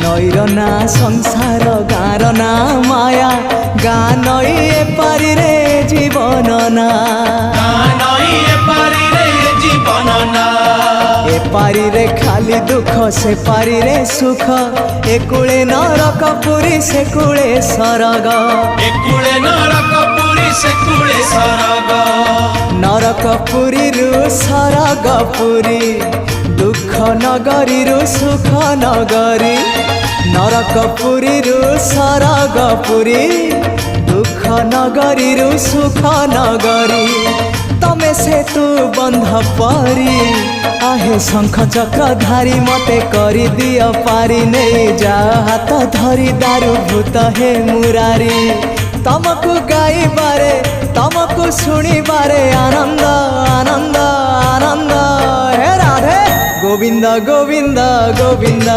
नईर ना संसार गाँर ना माया गाँ नई एपारी रे जीवन ना एपारी रे खाली दुख से पारी रे सुख एकुले नरक पुरी से कुले सरग नरक पुरी रु सरग पुरी दुख नगरी रु सुख नगरी नरक पुरी रु सरग पुरी दुख नगरी रु सुख नगरी तमे से तू बंध परी आहे शंख चक्र धारी मते करी दियो पारी नहीं जा हाथ धरी दारू भूत हे मुरारी तमको गाइबारे तमको शुणिबारे आनंद आनंद आनंद हे राधे गोविंद गोविंद गोविंद।